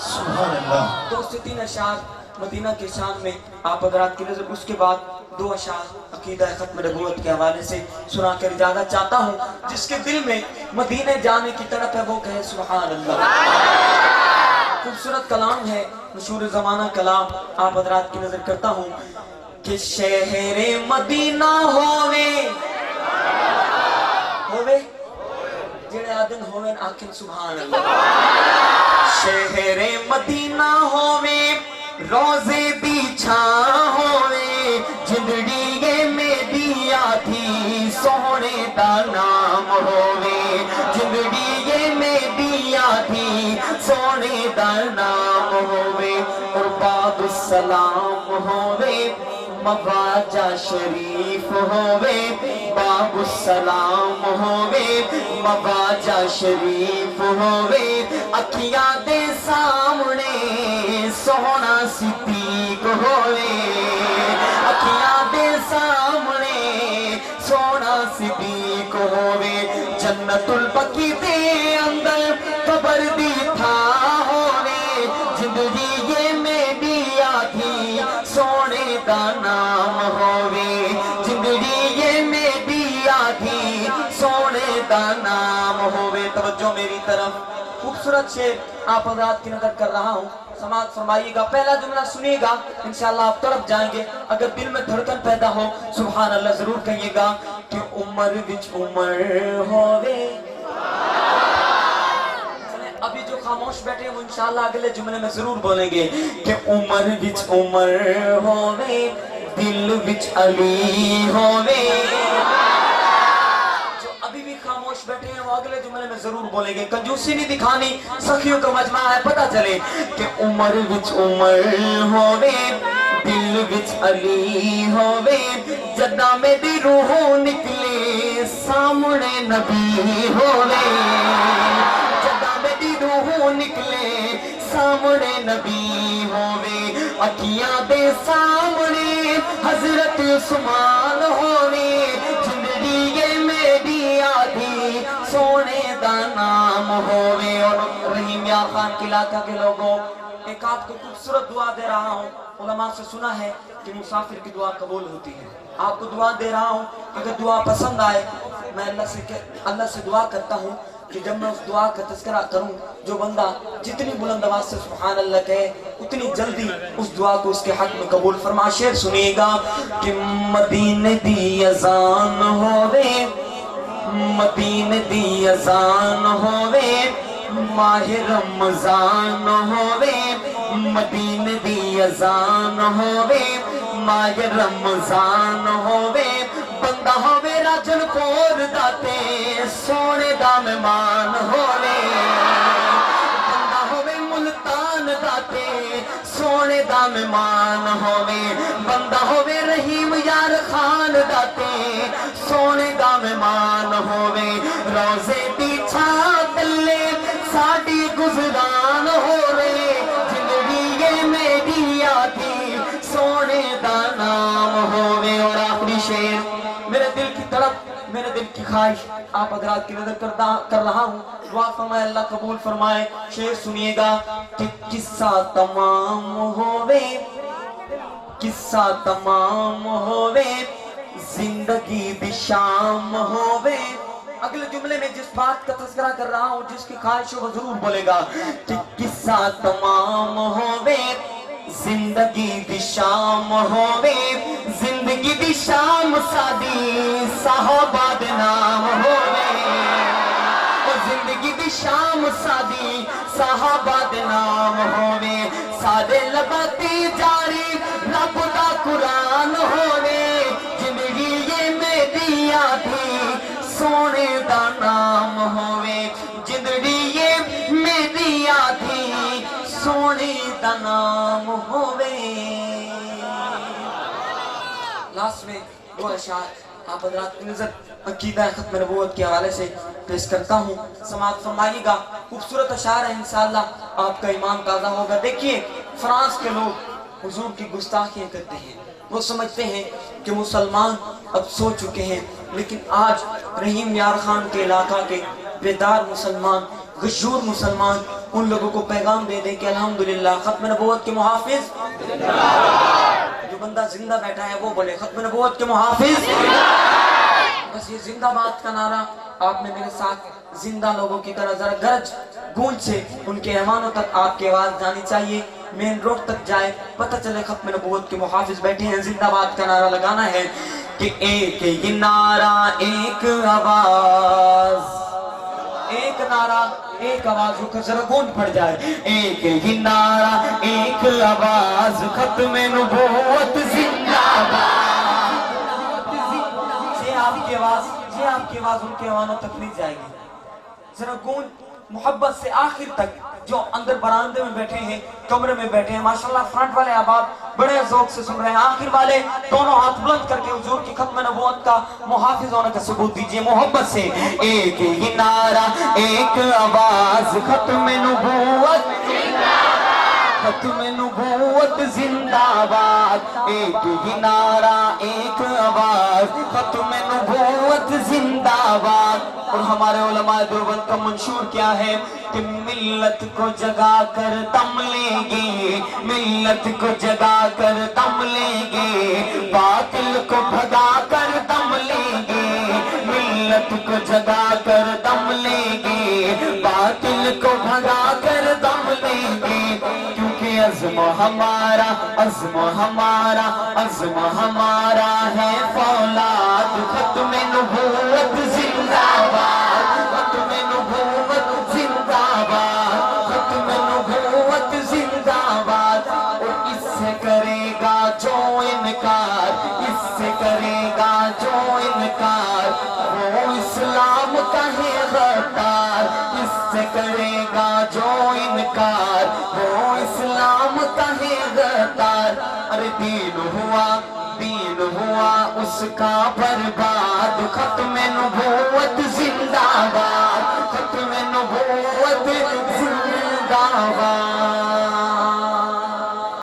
सुभान अल्लाह। 2 से 3 अशार मदीना के शान में आप हज़रात की नज़र, उसके बाद 2 अशार अकीदा खत्म नबूवत के हवाले से सुना कर इजाज़त चाहता हूँ। जिसके दिल में मदीने जाने की तड़प है वो कहे सुभान अल्लाह। खूबसूरत कलाम है, मशहूर ज़माना कलाम आप हज़रात की नज़र करता हूँ कि शहरे मदीना होवे जेड़े आदन होवे आखिर सुभान अल्लाह। शहरे मदीना होवे रोज़े दी छां होवे जिंदड़ी मेरी आधी सोने दा नाम होवे जिंदड़ी मेरी आधी सोने दा नाम होवे और बाबु सलाम होवे मवाजा शरीफ होवे बाबू सलाम होवे मवाजा शरीफ होवे अखियां दे सामने सोना सिद्दीक होवे अखियां दे सामने सोना सिद्दीक होवे जन्नतुल बकी दे अंदर कबर दी था होवे जिंदगी ये मेरी आधी सोने दा नाम होवे जिंदगी ये मेरी आधी सोने दा नाम होवे। तवज्जो मेरी तरफ, खूबसूरत शेर आप हज़रात की नज़र कर रहा हूँ, समाअत फरमाइएगा। पहला जुमला सुनिएगा, इंशाअल्लाह आप तड़प जाएंगे। अगर दिल में धड़कन पैदा हो सुभान अल्लाह जरूर कहिएगा कि उम्र विच उम्र होवे। अभी जो खामोश बैठे हैं वो इंशाअल्लाह अगले जुमले में जरूर बोलेंगे कि उम्र विच उम्र होवे दिल विच अली होवे। जो अभी भी खामोश बैठे हैं वो अगले जुमले में जरूर बोलेंगे। कंजूसी नहीं दिखानी, सखियों का मजमा है, पता चले कि उम्र विच उम्र होवे दिल विच अली होवे जदा मेरी रूह निकले सामने नबी होवे जदा मेरी रूह निकले सामने नबी होवे अखियां दे सामने हजरत उस्मान होवे जिंदगी ये मेरी आधी सोने दा नाम होवे। और रहीम यार खान के इलाका के लोगों, एक आपको खूबसूरत दुआ दे रहा हूँ। उलमा से सुना है कि मुसाफिर की दुआ कबूल होती है। आपको दुआ दे रहा हूँ, अगर दुआ पसंद आए मैं अल्लाह से दुआ करता हूँ कि जब मैं उस दुआ का तज़किरा करूं, जो बंदा जितनी बुलंद आवाज से सुभान अल्लाह कहे उतनी जल्दी उस दुआ को उसके हक में कबूल फरमा। शेर सुनिएगा कि मदीने दी अज़ान होवे मदीने दी अज़ान होवे माह रमज़ान होवे मदीने दी अज़ान होवे माह रमज़ान होवे बंदा होवे राजन कोर दाते सोने दा मेहमान होवे बंदा होवे मुल्तान दाते सोने दा मेहमान होवे बंदा होवे रहीम यार खान दाते सोने दा मेहमान होवे रोज़े दी छां तले साडी गुज़रान होवे जिंदगी ये मेरी आधी सोने दा नाम होवे। और आखिरी शेर, मेरे दिल की तड़प मेरे दिल की ख्वाहिश आप हज़रात की नजर कर रहा हूँ, दुआ फरमाए अल्लाह कबूल फरमाए। शेर सुनिएगा कि किस्सा तमाम होवे किस्सा तमाम होवे जिंदगी भी शाम होवे। अगले जुमले में जिस बात का तज़किरा कर रहा हूँ, जिसकी ख्वाहिश वो जरूर बोलेगा कि किस्सा तमाम होवे जिंदगी दी शाम होवे जिंदगी दी शाम सादी साहबा दे नाम होवे और जिंदगी दी शाम सादी साहबा दे नाम होवे सादे लगाती जारी रब दा कुरान होवे जिंदगी ये मेरी आधी सोने दा नाम होवे जिंदगी ये मेरी आधी सोने दा नाम होवे। लास्ट में 2 अशार आप हज़रात की नज़र अकीदा खत्म नबूवत के हवाले से पेश करता हूँ, समाअत फरमाइएगा। खूबसूरत अशार है, इंशाअल्लाह आपका ईमान ताज़ा होगा। देखिए, फ्रांस के लोग हुजूर की गुस्ताखियाँ करते हैं, वो समझते हैं कि मुसलमान अब सो चुके हैं, लेकिन आज रहीम यार खान के इलाका के बेदार मुसलमान गशूर मुसलमान उन लोगों को पैगाम दे दे कि अल्हम्दुलिल्लाह खत्म नबूवत के मुहाफिज, जो बंदा जिंदा बैठा है वो बोले खत्म नबूवत के मुहाफिज। बस ये जिंदाबाद का नारा आपने मेरे साथ जिंदा लोगों की तरह जरा गरज गूंज से उनके ऐवानों तक आपकी आवाज जानी चाहिए, मेन रोड तक जाए, पता चले खत्म नबूवत के मुहाफिज बैठे हैं। जिंदाबाद का नारा लगाना है कि एक ही नारा एक आवाज, एक नारा एक आवाज होकर जरा गूंज पड़ जाए। एक ही नारा एक आवाज खत्म नबूवत जिंदाबाद। ये आपकी आवाज उनके ऐवानों तक नहीं जाएगी। जरा गूंज मोहब्बत से आखिर तक, जो अंदर बरामदे में बैठे हैं, कमरे में बैठे हैं, माशाल्लाह फ्रंट वाले अहबाब बड़े ज़ौक़ से सुन रहे हैं, आखिर वाले दोनों हाथ बुलंद करके हुजूर की खत्म नबूवत का मुहाफिज होने का सबूत दीजिए मोहब्बत से। एक ही नारा एक आवाज खत्म नबूवत खत्म नबूवत जिंदाबाद। एक ही नारा एक आवाज खत्म नबूवत जिंदाबाद। और हमारे उलमाए देवबंद का मंशूर क्या है कि मिल्लत को जगा कर दम लेंगे, मिल्लत को जगा कर दम लेंगे, बातिल को भगा कर दम लेंगे, मिल्लत को जगा कर दम लेंगे, बातिल को भगा कर दम लेंगे। क्योंकि अज़्म हमारा है फौलाद खत्म नबूवत जिंदाबाद, खत्म नबूवत जिंदाबाद, खत्म नबूवत जिंदाबाद। और इससे करेगा जो इनकार, इससे करेगा जो इनकार, वो इस्लाम का है गद्दार। इससे करेगा जो इनकार, वो इस्लाम का है गद्दार। अरे दीन हुआ उसका बर्बाद खत्म नबूवत जिंदाबाद, खत्म नबूवत जिंदाबाद।